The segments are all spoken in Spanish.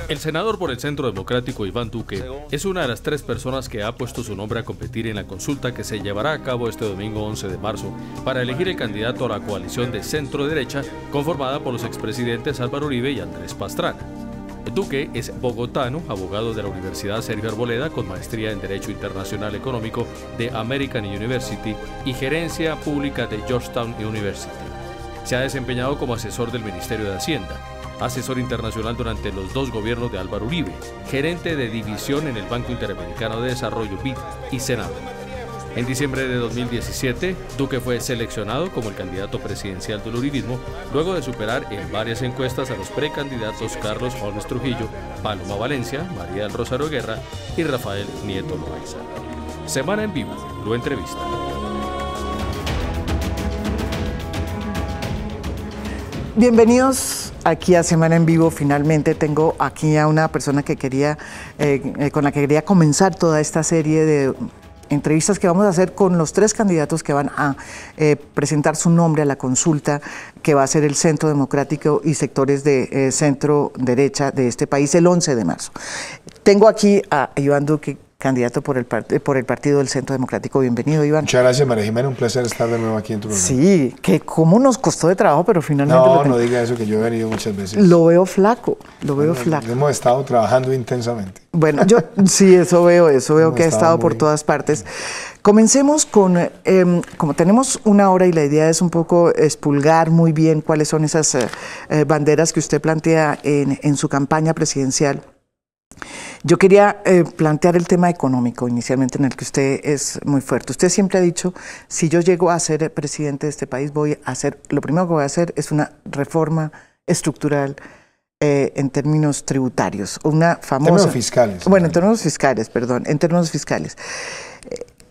El senador por el Centro Democrático Iván Duque es una de las 3 personas que ha puesto su nombre a competir en la consulta que se llevará a cabo este domingo 11 de marzo para elegir el candidato a la coalición de centro-derecha conformada por los expresidentes Álvaro Uribe y Andrés Pastrana. Duque es bogotano, abogado de la Universidad Sergio Arboleda con maestría en Derecho Internacional Económico de American University y Gerencia Pública de Georgetown University. Se ha desempeñado como asesor del Ministerio de Hacienda, asesor internacional durante los 2 gobiernos de Álvaro Uribe, gerente de división en el Banco Interamericano de Desarrollo BID y senador. En diciembre de 2017, Duque fue seleccionado como el candidato presidencial del uribismo luego de superar en varias encuestas a los precandidatos Carlos Holmes Trujillo, Paloma Valencia, María del Rosario Guerra y Rafael Nieto Loaiza. Semana en Vivo lo entrevista. Bienvenidos aquí a Semana en Vivo. Finalmente tengo aquí a una persona que con la que quería comenzar toda esta serie de entrevistas que vamos a hacer con los 3 candidatos que van a presentar su nombre a la consulta que va a ser el Centro Democrático y sectores de centro derecha de este país el 11 de marzo. Tengo aquí a Iván Duque, candidato por el Partido del Centro Democrático. Bienvenido, Iván. Muchas gracias, María Jimena. Un placer estar de nuevo aquí en tu programa. Sí, que cómo nos costó de trabajo, pero finalmente... No diga eso, que yo he venido muchas veces. Lo veo flaco, lo veo flaco. Hemos estado trabajando intensamente. Bueno, yo sí, eso veo que ha estado por todas partes. Comencemos con, como tenemos una hora y la idea es un poco expulgar muy bien cuáles son esas banderas que usted plantea en su campaña presidencial. Yo quería plantear el tema económico inicialmente, en el que usted es muy fuerte. Usted siempre ha dicho, si yo llego a ser presidente de este país, lo primero que voy a hacer es una reforma estructural en términos tributarios, una famosa... En términos fiscales. Bueno, en términos fiscales, perdón, en términos fiscales.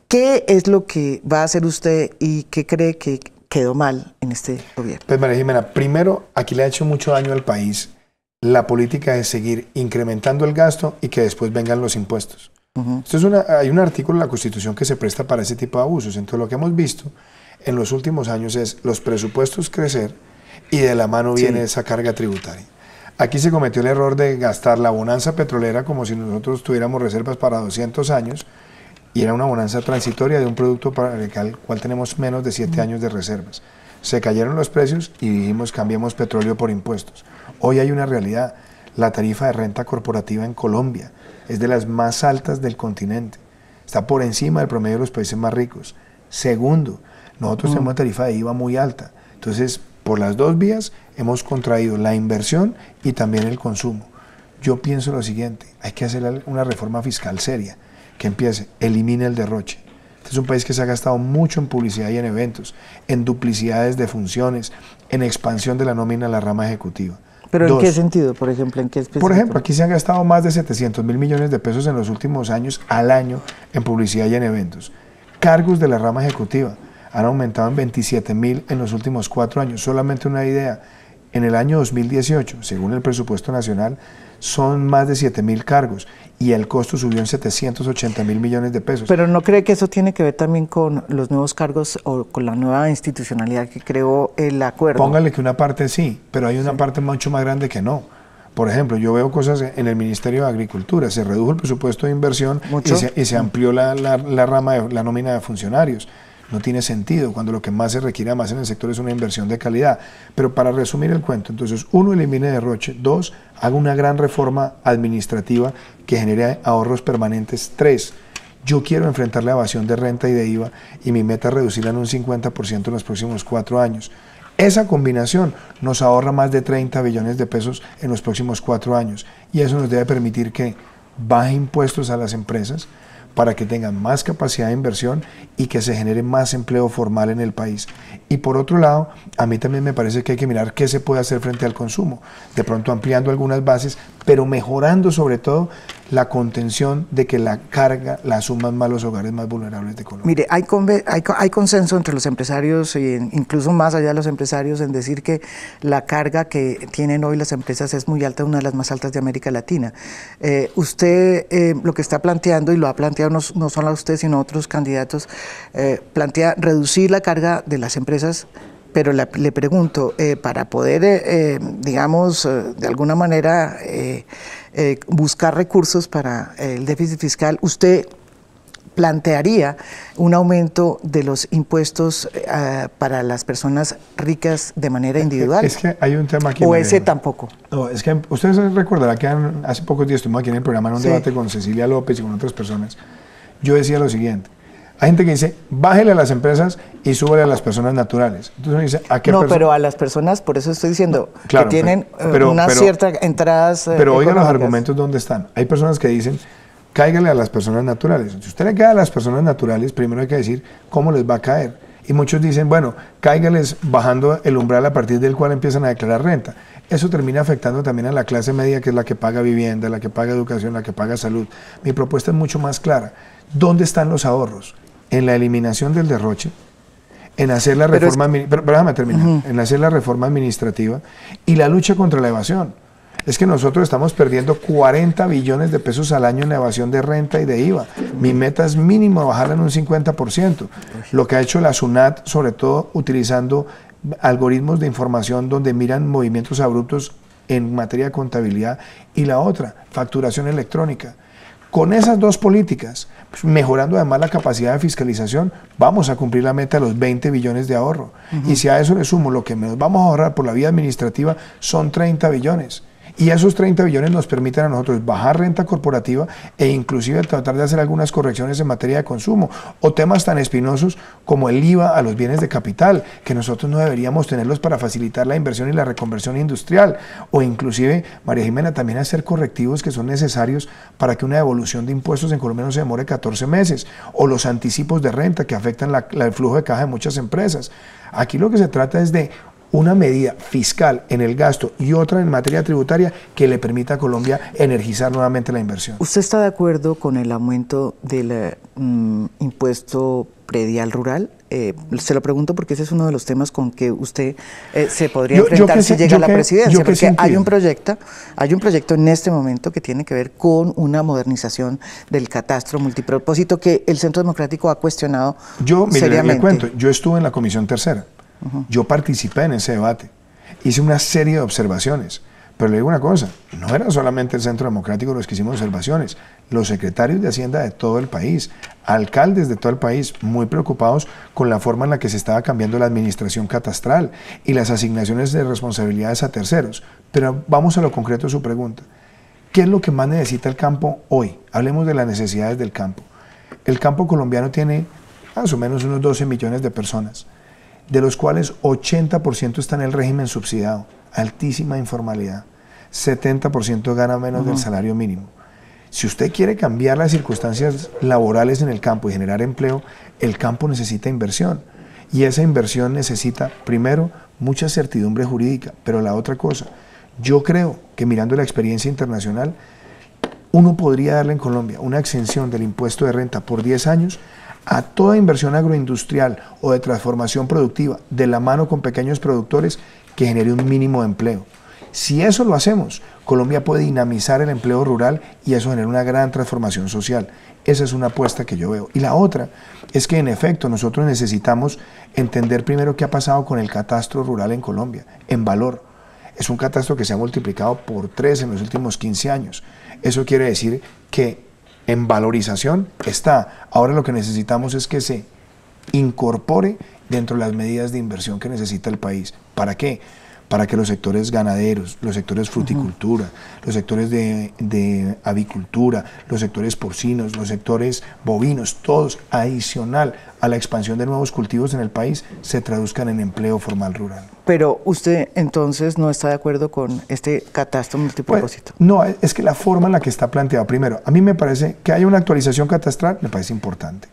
¿Qué es lo que va a hacer usted y qué cree que quedó mal en este gobierno? Pues María Jimena, primero, aquí le ha hecho mucho daño al país la política de seguir incrementando el gasto y que después vengan los impuestos. Hay un artículo en la Constitución que se presta para ese tipo de abusos. Entonces lo que hemos visto en los últimos años es los presupuestos crecer y de la mano viene esa carga tributaria. Aquí se cometió el error de gastar la bonanza petrolera como si nosotros tuviéramos reservas para 200 años y era una bonanza transitoria de un producto para el cual tenemos menos de 7 años de reservas. Se cayeron los precios y dijimos cambiemos petróleo por impuestos. Hoy hay una realidad, la tarifa de renta corporativa en Colombia es de las más altas del continente, está por encima del promedio de los países más ricos. Segundo, nosotros tenemos una tarifa de IVA muy alta, entonces por las 2 vías hemos contraído la inversión y también el consumo. Yo pienso lo siguiente, hay que hacer una reforma fiscal seria, que empiece, elimine el derroche. Este es un país que se ha gastado mucho en publicidad y en eventos, en duplicidades de funciones, en expansión de la nómina a la rama ejecutiva. ¿Pero en qué sentido, por ejemplo? Por ejemplo, aquí se han gastado más de 700.000 millones de pesos en los últimos años al año en publicidad y en eventos. Cargos de la rama ejecutiva han aumentado en 27.000 en los últimos 4 años. Solamente una idea, en el año 2018, según el presupuesto nacional, son más de 7.000 cargos y el costo subió en 780.000 millones de pesos. ¿Pero no cree que eso tiene que ver también con los nuevos cargos o con la nueva institucionalidad que creó el acuerdo? Póngale que una parte sí, pero hay una parte mucho más grande que no. Por ejemplo, yo veo cosas en el Ministerio de Agricultura, se redujo el presupuesto de inversión y se amplió la rama de la nómina de funcionarios. No tiene sentido cuando lo que más se requiere más en el sector es una inversión de calidad. Pero para resumir el cuento, entonces, 1, elimine derroche. 2, haga una gran reforma administrativa que genere ahorros permanentes. 3, yo quiero enfrentar la evasión de renta y de IVA y mi meta es reducirla en un 50% en los próximos 4 años. Esa combinación nos ahorra más de 30 billones de pesos en los próximos 4 años y eso nos debe permitir que baje impuestos a las empresas, para que tengan más capacidad de inversión y que se genere más empleo formal en el país. Y por otro lado, a mí también me parece que hay que mirar qué se puede hacer frente al consumo, de pronto ampliando algunas bases, pero mejorando sobre todo la contención de que la carga la asuman más los hogares más vulnerables de Colombia. Mire, hay consenso entre los empresarios, e incluso más allá de los empresarios, en decir que la carga que tienen hoy las empresas es muy alta, una de las más altas de América Latina. Usted lo que está planteando, y lo ha planteado no solo usted, sino otros candidatos, plantea reducir la carga de las empresas, pero le pregunto, para poder, digamos, de alguna manera buscar recursos para el déficit fiscal, ¿usted plantearía un aumento de los impuestos para las personas ricas de manera individual? Es que hay un tema aquí. ¿O ese tampoco? No, es que ustedes recordarán que hace pocos días estuvimos aquí en el programa en un debate con Cecilia López y con otras personas. Yo decía lo siguiente: hay gente que dice, bájele a las empresas y súbele a las personas naturales. Entonces uno dice, ¿a qué No, pero a las personas, por eso estoy diciendo, claro, que tienen unas ciertas entradas Pero oigan los argumentos dónde están. Hay personas que dicen, cáigale a las personas naturales. Si usted le cae a las personas naturales, primero hay que decir cómo les va a caer. Y muchos dicen, bueno, cáigales bajando el umbral a partir del cual empiezan a declarar renta. Eso termina afectando también a la clase media, que es la que paga vivienda, la que paga educación, la que paga salud. Mi propuesta es mucho más clara. ¿Dónde están los ahorros? En la eliminación del derroche, en hacer la reforma, pero déjame terminar, en hacer la reforma administrativa y la lucha contra la evasión. Es que nosotros estamos perdiendo 40 billones de pesos al año en la evasión de renta y de IVA. Mi meta es mínimo bajarla en un 50%. Lo que ha hecho la SUNAT, sobre todo utilizando algoritmos de información donde miran movimientos abruptos en materia de contabilidad, y la otra, facturación electrónica. Con esas dos políticas, pues, mejorando además la capacidad de fiscalización, vamos a cumplir la meta de los 20 billones de ahorro. Y si a eso le sumo lo que nos vamos a ahorrar por la vía administrativa, son 30 billones. Y esos 30 billones nos permiten a nosotros bajar renta corporativa e inclusive tratar de hacer algunas correcciones en materia de consumo, o temas tan espinosos como el IVA a los bienes de capital, que nosotros no deberíamos tenerlos para facilitar la inversión y la reconversión industrial, o inclusive, María Jimena, también hacer correctivos que son necesarios para que una devolución de impuestos en Colombia no se demore 14 meses, o los anticipos de renta que afectan el flujo de caja de muchas empresas. Aquí lo que se trata es de una medida fiscal en el gasto y otra en materia tributaria que le permita a Colombia energizar nuevamente la inversión. ¿Usted está de acuerdo con el aumento del impuesto predial rural? Se lo pregunto porque ese es uno de los temas con que usted se podría enfrentar si llega a la presidencia, porque hay un proyecto en este momento que tiene que ver con una modernización del catastro multipropósito que el Centro Democrático ha cuestionado seriamente. Le cuento, yo estuve en la Comisión Tercera. Yo participé en ese debate, hice una serie de observaciones, pero le digo una cosa, no era solamente el Centro Democrático los que hicimos observaciones, los secretarios de Hacienda de todo el país, alcaldes de todo el país, muy preocupados con la forma en la que se estaba cambiando la administración catastral y las asignaciones de responsabilidades a terceros. Pero vamos a lo concreto de su pregunta. ¿Qué es lo que más necesita el campo hoy? Hablemos de las necesidades del campo. El campo colombiano tiene más o menos unos 12 millones de personas, de los cuales 80% está en el régimen subsidiado, altísima informalidad, 70% gana menos del salario mínimo. Si usted quiere cambiar las circunstancias laborales en el campo y generar empleo, el campo necesita inversión, y esa inversión necesita, primero, mucha certidumbre jurídica, pero la otra cosa, yo creo que mirando la experiencia internacional, uno podría darle en Colombia una exención del impuesto de renta por 10 años a toda inversión agroindustrial o de transformación productiva de la mano con pequeños productores que genere un mínimo de empleo. Si eso lo hacemos, Colombia puede dinamizar el empleo rural y eso genera una gran transformación social. Esa es una apuesta que yo veo. Y la otra es que en efecto nosotros necesitamos entender primero qué ha pasado con el catastro rural en Colombia, en valor. Es un catastro que se ha multiplicado por 3 en los últimos 15 años. Eso quiere decir que en valorización está. Ahora lo que necesitamos es que se incorpore dentro de las medidas de inversión que necesita el país. ¿Para qué? Para que los sectores ganaderos, los sectores fruticultura, los sectores de avicultura, los sectores porcinos, los sectores bovinos, todos adicional a la expansión de nuevos cultivos en el país, se traduzcan en empleo formal rural. Pero usted entonces no está de acuerdo con este catastro multipropósito. Pues, no, es que la forma en la que está planteado, primero, a mí me parece que haya una actualización catastral, me parece importante.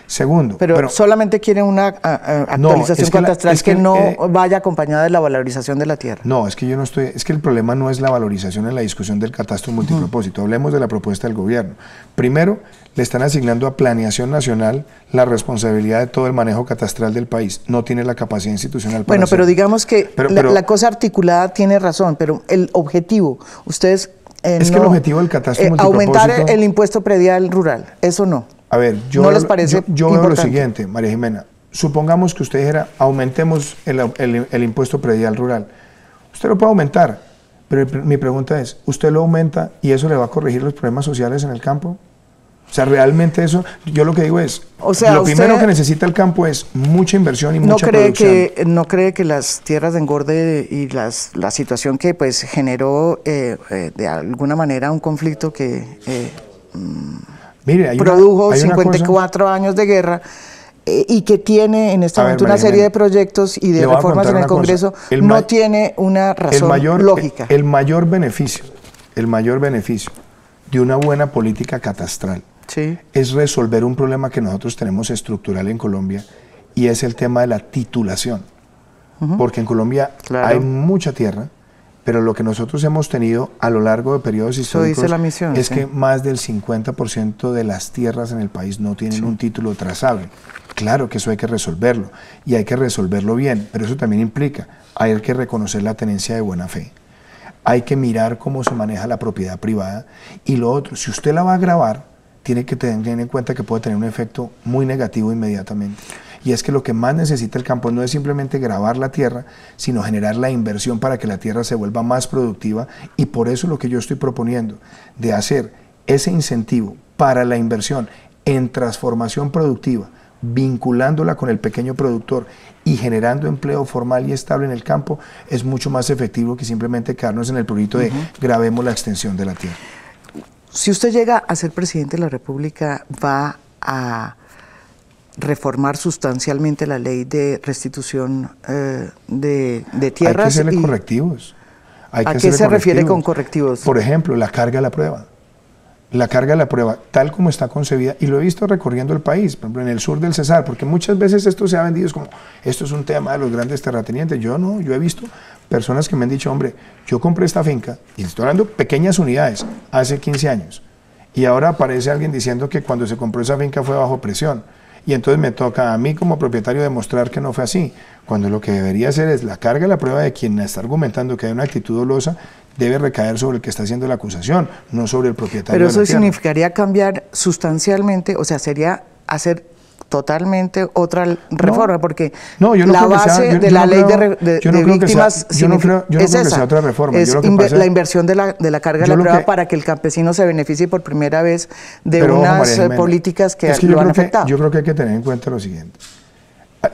Segundo, pero solamente quiere una actualización catastral que no vaya acompañada de la valorización de la tierra. No, es que yo no estoy, es que el problema no es la valorización en la discusión del catastro multipropósito. Hablemos de la propuesta del gobierno. Primero, le están asignando a Planeación Nacional la responsabilidad de todo el manejo catastral del país. No tiene la capacidad institucional para hacerlo. Pero digamos que la cosa articulada tiene razón, pero el objetivo, ustedes es que el objetivo del catastro multipropósito, aumentar el impuesto predial rural, eso no. A ver, ¿No les parece yo veo lo siguiente, María Jimena. Supongamos que usted dijera, aumentemos el impuesto predial rural. Usted lo puede aumentar, Pero mi pregunta es, ¿usted lo aumenta y eso le va a corregir los problemas sociales en el campo? O sea, realmente eso, yo lo que digo es, o sea, lo primero que necesita el campo es mucha inversión y mucha producción. ¿No cree que las tierras de engorde y la situación que pues generó de alguna manera un conflicto que Mire, produjo 54 años de guerra y que tiene en este momento una serie de proyectos y de reformas en el Congreso, no tiene una razón lógica? El mayor beneficio de una buena política catastral es resolver un problema que nosotros tenemos estructural en Colombia, y es el tema de la titulación. Porque en Colombia hay mucha tierra, pero lo que nosotros hemos tenido a lo largo de periodos históricos es que más del 50% de las tierras en el país no tienen un título trazable. Claro que eso hay que resolverlo, y hay que resolverlo bien, pero eso también implica, hay que reconocer la tenencia de buena fe. Hay que mirar cómo se maneja la propiedad privada, y lo otro, si usted la va a gravar, tiene que tener en cuenta que puede tener un efecto muy negativo inmediatamente. Y es que lo que más necesita el campo no es simplemente gravar la tierra, sino generar la inversión para que la tierra se vuelva más productiva, y por eso lo que yo estoy proponiendo de hacer ese incentivo para la inversión en transformación productiva, vinculándola con el pequeño productor y generando empleo formal y estable en el campo, es mucho más efectivo que simplemente quedarnos en el prurito de grabemos la extensión de la tierra. Si usted llega a ser presidente de la República, ¿va a reformar sustancialmente la ley de restitución de tierras? Hay que hacerle correctivos. ¿A qué se refiere con correctivos? Por ejemplo, la carga de la prueba. La carga de la prueba, tal como está concebida, y lo he visto recorriendo el país, por ejemplo, en el sur del Cesar, porque muchas veces esto se ha vendido como, esto es un tema de los grandes terratenientes. Yo no, yo he visto personas que me han dicho, hombre, yo compré esta finca, y estoy hablando de pequeñas unidades, hace 15 años, y ahora aparece alguien diciendo que cuando se compró esa finca fue bajo presión, y entonces me toca a mí como propietario demostrar que no fue así, cuando lo que debería hacer es la carga de la prueba de quien está argumentando que hay una actitud dolosa, debe recaer sobre el que está haciendo la acusación, no sobre el propietario. Pero eso de la tierra. Significaría cambiar sustancialmente, o sea, sería hacer totalmente otra reforma, porque la base de la ley de víctimas es esa, otra reforma. Es la inversión de la carga de la prueba para que el campesino se beneficie por primera vez de unas políticas que lo han afectado. Yo creo que hay que tener en cuenta lo siguiente.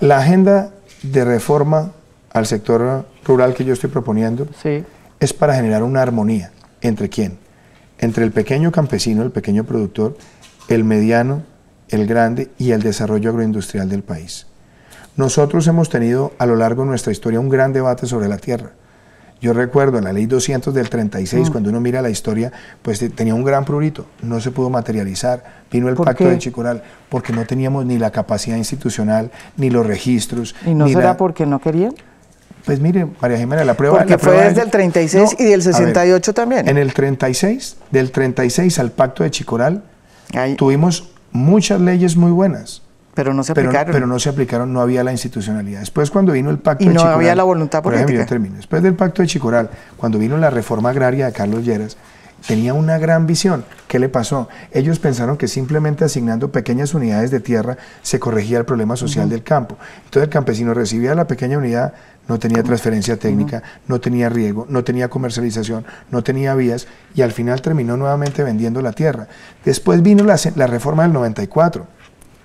La agenda de reforma al sector rural que yo estoy proponiendo es para generar una armonía. ¿Entre quién? Entre el pequeño campesino, el pequeño productor, el mediano, el grande y el desarrollo agroindustrial del país. Nosotros hemos tenido a lo largo de nuestra historia un gran debate sobre la tierra. Yo recuerdo en la ley 200 del 36, cuando uno mira la historia, pues tenía un gran prurito, no se pudo materializar. Vino el pacto de Chicoral, porque no teníamos ni la capacidad institucional, ni los registros. ¿Y no será porque no querían? Pues mire, María Jimena, la prueba... Porque fue desde el 36 y del 68 también. En el 36, del 36 al pacto de Chicoral, tuvimos muchas leyes muy buenas. Pero no se aplicaron. Pero no se aplicaron, no había la institucionalidad. Después, cuando vino el pacto de Chicoral... Y no había la voluntad política. Por ejemplo, yo termino. Después del pacto de Chicoral, cuando vino la reforma agraria de Carlos Lleras, tenía una gran visión. ¿Qué le pasó? Ellos pensaron que simplemente asignando pequeñas unidades de tierra se corregía el problema social del campo. Entonces el campesino recibía la pequeña unidad, no tenía transferencia técnica, no tenía riego, no tenía comercialización, no tenía vías, y al final terminó nuevamente vendiendo la tierra. Después vino la reforma del 94,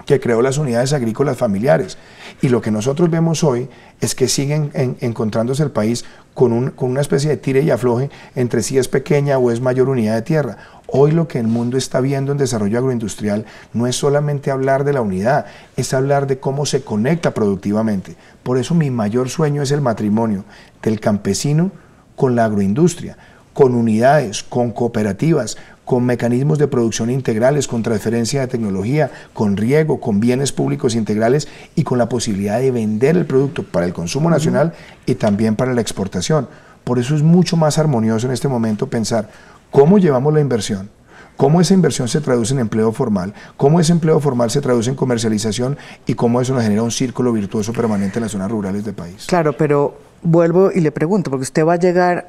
que creó las unidades agrícolas familiares. Y lo que nosotros vemos hoy es que siguen encontrándose el país con una especie de tire y afloje entre si es pequeña o es mayor unidad de tierra. Hoy lo que el mundo está viendo en desarrollo agroindustrial no es solamente hablar de la unidad, es hablar de cómo se conecta productivamente. Por eso mi mayor sueño es el matrimonio del campesino con la agroindustria, con unidades, con cooperativas, con mecanismos de producción integrales, con transferencia de tecnología, con riego, con bienes públicos integrales y con la posibilidad de vender el producto para el consumo nacional y también para la exportación. Por eso es mucho más armonioso en este momento pensar cómo llevamos la inversión, cómo esa inversión se traduce en empleo formal, cómo ese empleo formal se traduce en comercialización y cómo eso nos genera un círculo virtuoso permanente en las zonas rurales del país. Claro, pero vuelvo y le pregunto, porque usted va a llegar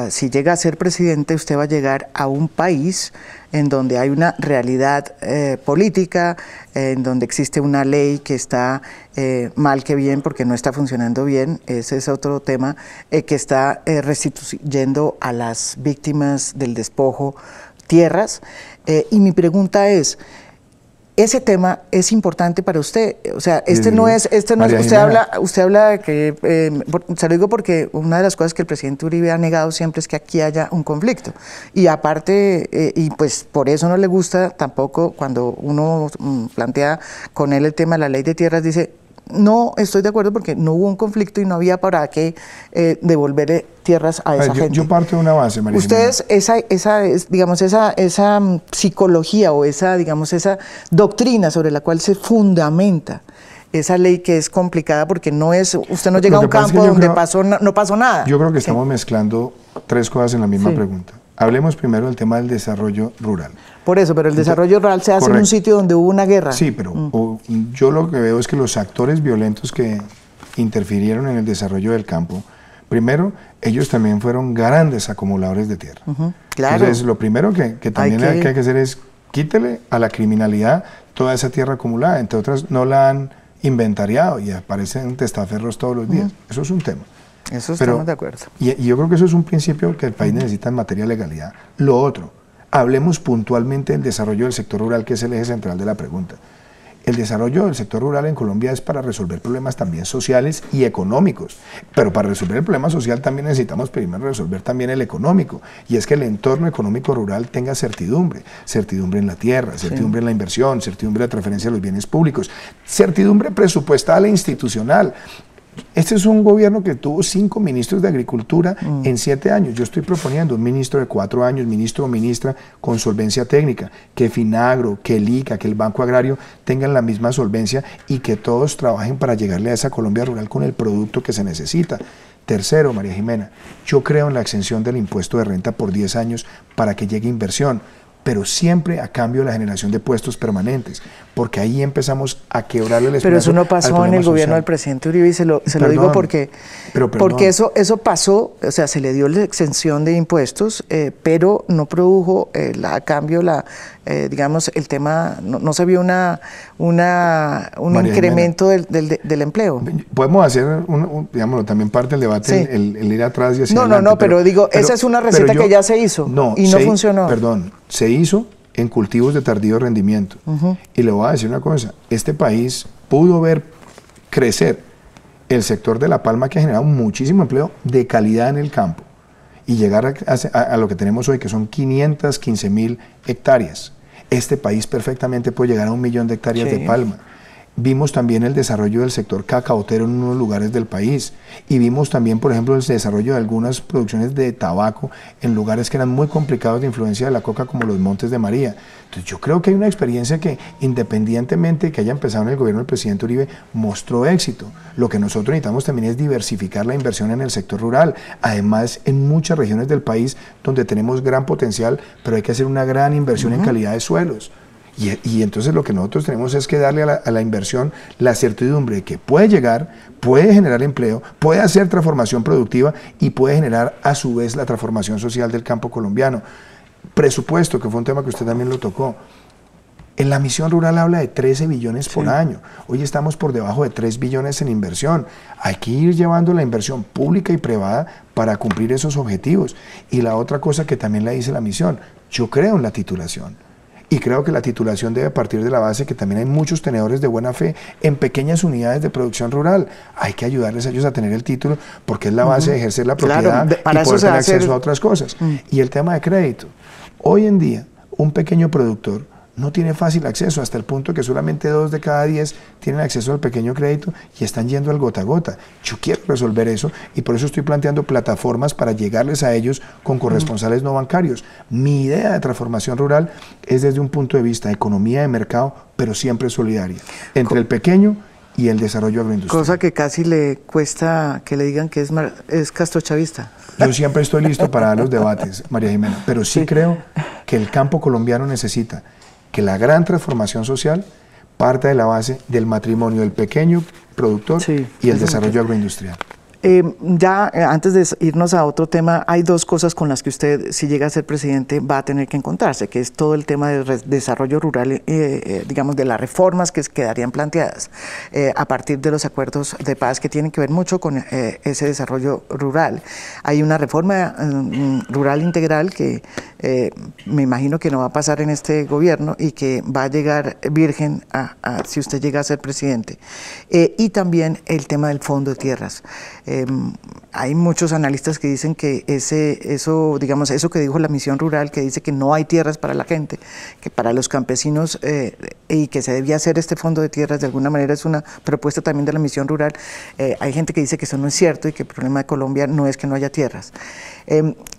si llega a ser presidente, usted va a llegar a un país en donde hay una realidad política, en donde existe una ley que está mal que bien, porque no está funcionando bien, ese es otro tema, que está restituyendo a las víctimas del despojo tierras. Y mi pregunta es, ¿ese tema es importante para usted? O sea, usted habla de que, se lo digo porque una de las cosas que el presidente Uribe ha negado siempre es que aquí haya un conflicto. Y aparte, y pues por eso no le gusta tampoco cuando uno plantea con él el tema de la ley de tierras, dice, no estoy de acuerdo porque no hubo un conflicto y no había para qué devolver tierras a esa gente. Yo parto de una base, María Ustedes, esa psicología o esa doctrina sobre la cual se fundamenta esa ley, que es complicada porque usted no llega a un campo donde no pasó nada. Yo creo que estamos mezclando tres cosas en la misma pregunta. Hablemos primero del tema del desarrollo rural. Por eso, pero el desarrollo rural se hace en un sitio donde hubo una guerra. Sí, pero yo lo que veo es que los actores violentos que interfirieron en el desarrollo del campo, primero, ellos también fueron grandes acumuladores de tierra. Claro. Entonces, lo primero que también hay que hacer es quítele a la criminalidad toda esa tierra acumulada. Entre otras, no la han inventariado y aparecen testaferros todos los días. Eso es un tema. Eso estamos de acuerdo. Y yo creo que eso es un principio que el país necesita en materia de legalidad. Lo otro, hablemos puntualmente del desarrollo del sector rural, que es el eje central de la pregunta. El desarrollo del sector rural en Colombia es para resolver problemas también sociales y económicos, pero para resolver el problema social también necesitamos primero resolver también el económico, y es que el entorno económico rural tenga certidumbre en la tierra, certidumbre en la inversión, certidumbre de transferencia de los bienes públicos, certidumbre presupuestal e institucional. Este es un gobierno que tuvo 5 ministros de Agricultura en 7 años. Yo estoy proponiendo un ministro de 4 años, ministro o ministra con solvencia técnica, que Finagro, que el ICA, que el Banco Agrario tengan la misma solvencia y que todos trabajen para llegarle a esa Colombia rural con el producto que se necesita. Tercero, María Jimena, yo creo en la exención del impuesto de renta por 10 años para que llegue inversión, pero siempre a cambio de la generación de puestos permanentes, porque ahí empezamos a quebrarle el espacio. Pero eso no pasó en el gobierno del presidente Uribe, y se lo digo porque eso pasó, o sea, se le dio la exención de impuestos, pero no produjo a cambio el tema, no se vio un incremento del empleo. Podemos hacer, también parte del debate, el ir atrás y hacia adelante. Pero digo, esa es una receta que ya se hizo y no funcionó. Perdón, se hizo en cultivos de tardío rendimiento. Y le voy a decir una cosa, este país pudo ver crecer el sector de la palma, que ha generado muchísimo empleo de calidad en el campo, y llegar a lo que tenemos hoy, que son 515.000 hectáreas. Este país perfectamente puede llegar a 1 millón de hectáreas de palma. Vimos también el desarrollo del sector cacaotero en unos lugares del país, y vimos también, por ejemplo, el desarrollo de algunas producciones de tabaco en lugares que eran muy complicados de influencia de la coca, como los Montes de María. Entonces yo creo que hay una experiencia que, independientemente de que haya empezado en el gobierno del presidente Uribe, mostró éxito. Lo que nosotros necesitamos también es diversificar la inversión en el sector rural. Además, en muchas regiones del país donde tenemos gran potencial, pero hay que hacer una gran inversión en calidad de suelos. Y entonces lo que nosotros tenemos es que darle a la inversión la certidumbre de que puede llegar, puede generar empleo, puede hacer transformación productiva y puede generar a su vez la transformación social del campo colombiano. Presupuesto, que fue un tema que usted también lo tocó. En la misión rural habla de 13 billones por año. Hoy estamos por debajo de 3 billones en inversión. Hay que ir llevando la inversión pública y privada para cumplir esos objetivos. Y la otra cosa que también le dice la misión, yo creo en la titulación. Y creo que la titulación debe partir de la base que también hay muchos tenedores de buena fe en pequeñas unidades de producción rural. Hay que ayudarles a ellos a tener el título, porque es la base de ejercer la propiedad y poder tener acceso a otras cosas. Y el tema de crédito. Hoy en día, un pequeño productor no tiene fácil acceso, hasta el punto que solamente 2 de cada 10 tienen acceso al pequeño crédito y están yendo al gota a gota. Yo quiero resolver eso, y por eso estoy planteando plataformas para llegarles a ellos con corresponsales no bancarios. Mi idea de transformación rural es desde un punto de vista de economía de mercado, pero siempre solidaria, entre el pequeño y el desarrollo agroindustrial. Cosa que casi le cuesta que le digan que es castrochavista. Yo siempre estoy listo para dar los debates, María Jimena, pero sí creo que el campo colombiano necesita que la gran transformación social parta de la base del matrimonio del pequeño productor y el desarrollo agroindustrial. Antes de irnos a otro tema, hay dos cosas con las que usted, si llega a ser presidente, va a tener que encontrarse, que es todo el tema del desarrollo rural, digamos, de las reformas que quedarían planteadas a partir de los acuerdos de paz que tienen que ver mucho con ese desarrollo rural. Hay una reforma rural integral que me imagino que no va a pasar en este gobierno y que va a llegar virgen si usted llega a ser presidente. Y también el tema del fondo de tierras. Hay muchos analistas que dicen que eso que dijo la misión rural, que dice que no hay tierras para la gente, que para los campesinos, y que se debía hacer este fondo de tierras, de alguna manera es una propuesta también de la misión rural. Hay gente que dice que eso no es cierto y que el problema de Colombia no es que no haya tierras.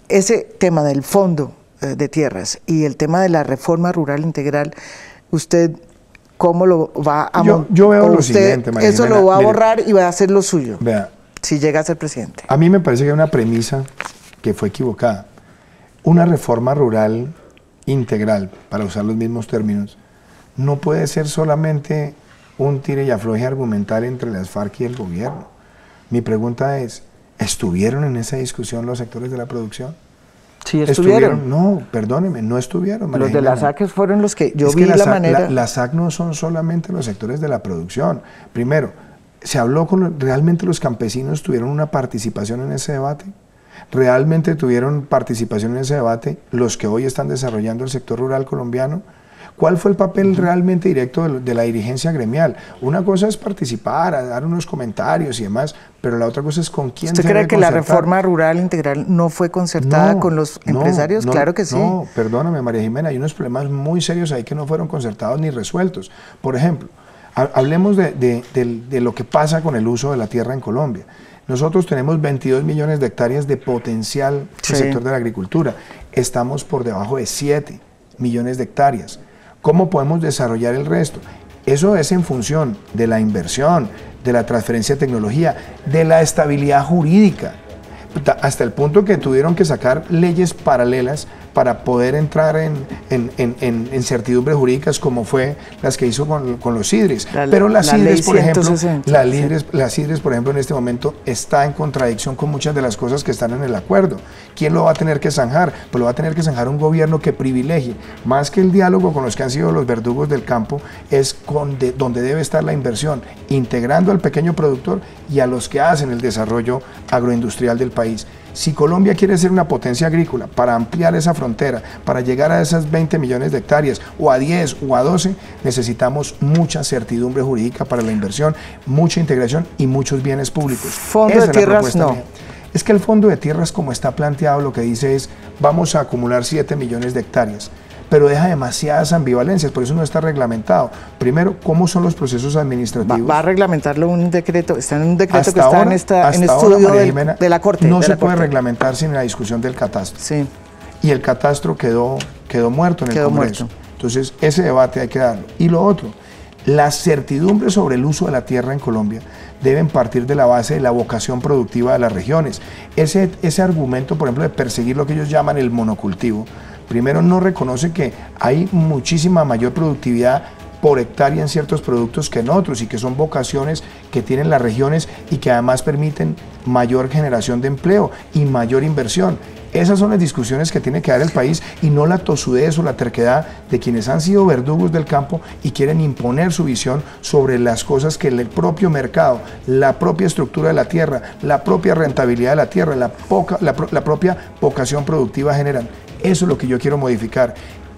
Ese tema del fondo de tierras y el tema de la reforma rural integral, ¿usted cómo lo va a montar? Yo veo lo siguiente, María Eso Jimena, lo va a borrar y va a hacer lo suyo. Vea, si llega a ser presidente. A mí me parece que hay una premisa que fue equivocada. Una reforma rural integral, para usar los mismos términos, no puede ser solamente un tire y afloje argumental entre las FARC y el gobierno. Mi pregunta es, ¿estuvieron en esa discusión los sectores de la producción? Sí, estuvieron. No, perdóneme, no estuvieron. Los de la SAC fueron los que yo vi la manera. La SAC no son solamente los sectores de la producción. Primero, ¿se habló realmente los campesinos tuvieron una participación en ese debate? ¿Realmente tuvieron participación en ese debate los que hoy están desarrollando el sector rural colombiano? ¿Cuál fue el papel realmente directo de la dirigencia gremial? Una cosa es participar, dar unos comentarios y demás, pero la otra cosa es con quién se debe ¿Usted cree que la reforma rural integral no fue concertada con los empresarios? Claro que sí. No, perdóname, María Jimena, hay unos problemas muy serios ahí que no fueron concertados ni resueltos. Por ejemplo, hablemos de lo que pasa con el uso de la tierra en Colombia. Nosotros tenemos 22 millones de hectáreas de potencial del sector de la agricultura. Estamos por debajo de 7 millones de hectáreas. ¿Cómo podemos desarrollar el resto? Eso es en función de la inversión, de la transferencia de tecnología, de la estabilidad jurídica, hasta el punto que tuvieron que sacar leyes paralelas para poder entrar en certidumbres jurídicas como fue las que hizo con los CIDRES. Pero las CIDRES, por ejemplo, en este momento está en contradicción con muchas de las cosas que están en el acuerdo. ¿Quién lo va a tener que zanjar? Pues lo va a tener que zanjar un gobierno que privilegie, más que el diálogo con los que han sido los verdugos del campo, es donde debe estar la inversión, integrando al pequeño productor y a los que hacen el desarrollo agroindustrial del país. Si Colombia quiere ser una potencia agrícola para ampliar esa frontera, para llegar a esas 20 millones de hectáreas, o a 10 o a 12, necesitamos mucha certidumbre jurídica para la inversión, mucha integración y muchos bienes públicos. Fondo de tierras no. Es que el fondo de tierras, como está planteado, lo que dice es, vamos a acumular 7 millones de hectáreas. Pero deja demasiadas ambivalencias, por eso no está reglamentado. Primero, ¿cómo son los procesos administrativos? Va a reglamentarlo un decreto, está en un decreto que está en estudio de la Corte. No se puede reglamentar sin la discusión del catastro. Sí. Y el catastro quedó muerto en el Congreso. Entonces, ese debate hay que darlo. Y lo otro, las certidumbres sobre el uso de la tierra en Colombia deben partir de la base de la vocación productiva de las regiones. Ese argumento, por ejemplo, de perseguir lo que ellos llaman el monocultivo, primero no reconoce que hay muchísima mayor productividad por hectárea en ciertos productos que en otros y que son vocaciones que tienen las regiones y que además permiten mayor generación de empleo y mayor inversión. Esas son las discusiones que tiene que dar el país y no la tosudez o la terquedad de quienes han sido verdugos del campo y quieren imponer su visión sobre las cosas que el propio mercado, la propia estructura de la tierra, la propia rentabilidad de la tierra, la propia vocación productiva generan. Eso es lo que yo quiero modificar,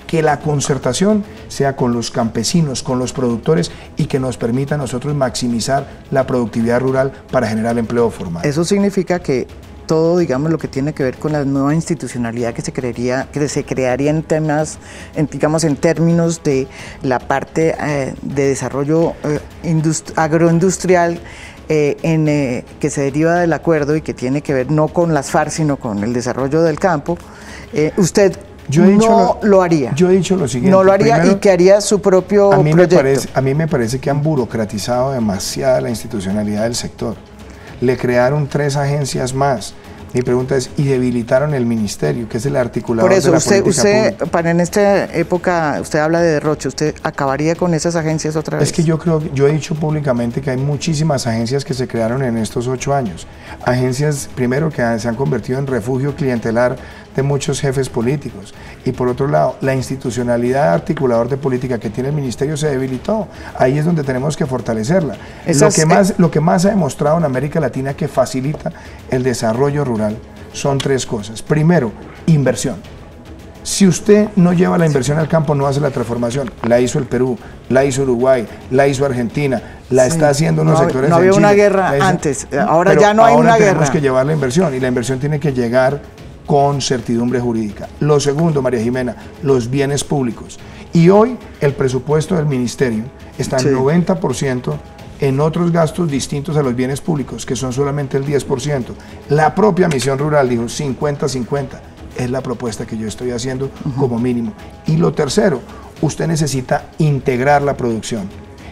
que la concertación sea con los campesinos, con los productores y que nos permita a nosotros maximizar la productividad rural para generar empleo formal. Eso significa que todo, digamos, lo que tiene que ver con la nueva institucionalidad que se crearía en temas, en términos de la parte de desarrollo agroindustrial, que se deriva del acuerdo y que tiene que ver no con las FARC, sino con el desarrollo del campo, usted lo haría. Yo he dicho lo siguiente. No lo haría. Primero, y que haría su propio proyecto. A mí me parece que han burocratizado demasiado la institucionalidad del sector. Le crearon 3 agencias más. Mi pregunta es, ¿y debilitaron el ministerio, que es el articulador de la política pública? Para en esta época, usted habla de derroche, ¿usted acabaría con esas agencias otra vez? Es que yo he dicho públicamente que hay muchísimas agencias que se crearon en estos 8 años. Agencias, primero, que se han convertido en refugio clientelar de muchos jefes políticos. Y por otro lado, la institucionalidad articulador de política que tiene el ministerio se debilitó. Ahí es donde tenemos que fortalecerla. Lo que más ha demostrado en América Latina que facilita el desarrollo rural son 3 cosas. Primero, inversión. Si usted no lleva la inversión al campo, no hace la transformación. La hizo el Perú, la hizo Uruguay, la hizo Argentina, la está haciendo unos sectores en Chile. No había una guerra antes, ahora ya no hay una guerra. Ahora tenemos que llevar la inversión y la inversión tiene que llegar con certidumbre jurídica. Lo segundo, María Jimena, los bienes públicos. Y hoy el presupuesto del ministerio está en 90% en otros gastos distintos a los bienes públicos, que son solamente el 10%. La propia Misión Rural dijo 50-50. Es la propuesta que yo estoy haciendo como mínimo. Y lo tercero, usted necesita integrar la producción,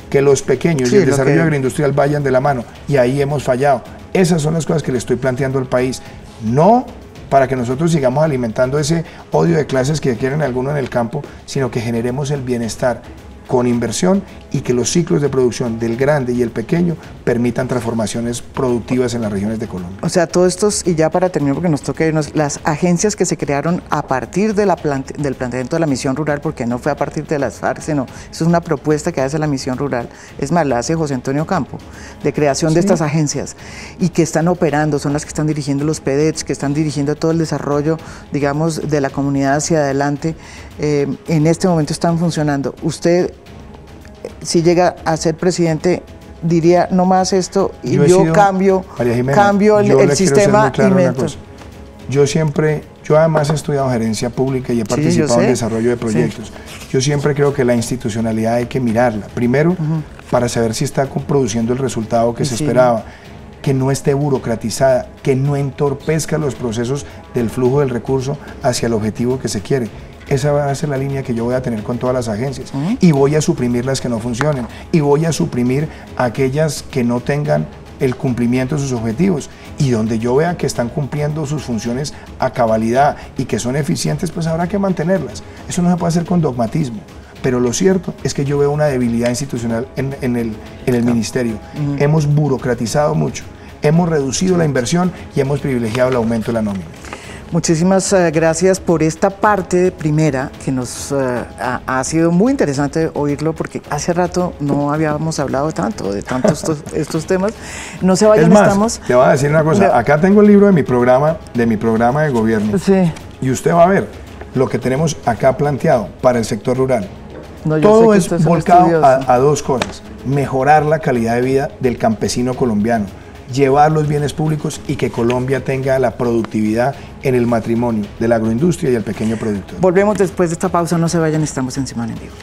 que los pequeños y el desarrollo agroindustrial vayan de la mano, y ahí hemos fallado. Esas son las cosas que le estoy planteando al país, no para que nosotros sigamos alimentando ese odio de clases que quieren algunos en el campo, sino que generemos el bienestar con inversión y que los ciclos de producción del grande y el pequeño permitan transformaciones productivas en las regiones de Colombia. O sea, todos estos, y ya para terminar porque nos toca irnos, las agencias que se crearon a partir de del planteamiento de la Misión Rural, porque no fue a partir de las FARC, sino eso es una propuesta que hace la Misión Rural, es más, la hace José Antonio Campo, de creación de estas agencias, y que están operando, son las que están dirigiendo los PEDETs, que están dirigiendo todo el desarrollo, digamos, de la comunidad hacia adelante, en este momento están funcionando. Usted, si llega a ser presidente, diría no más esto y yo cambio el sistema inmediato. Yo además he estudiado gerencia pública y he participado en desarrollo de proyectos. Yo siempre creo que la institucionalidad hay que mirarla. Primero, para saber si está produciendo el resultado que se esperaba, que no esté burocratizada, que no entorpezca los procesos del flujo del recurso hacia el objetivo que se quiere. Esa va a ser la línea que yo voy a tener con todas las agencias. Y voy a suprimir las que no funcionen. Y voy a suprimir aquellas que no tengan el cumplimiento de sus objetivos. Y donde yo vea que están cumpliendo sus funciones a cabalidad y que son eficientes, pues habrá que mantenerlas. Eso no se puede hacer con dogmatismo. Pero lo cierto es que yo veo una debilidad institucional en el ministerio. Hemos burocratizado mucho, hemos reducido la inversión y hemos privilegiado el aumento de la nómina. Muchísimas gracias por esta parte primera, que nos ha sido muy interesante oírlo, porque hace rato no habíamos hablado tanto de tantos estos temas. No se vayan, es más, te voy a decir una cosa, acá tengo el libro de mi programa de gobierno, y usted va a ver lo que tenemos acá planteado para el sector rural. Todo es volcado a 2 cosas: mejorar la calidad de vida del campesino colombiano, llevar los bienes públicos y que Colombia tenga la productividad en el matrimonio de la agroindustria y el pequeño productor. Volvemos después de esta pausa, no se vayan, estamos en Semana en Vivo.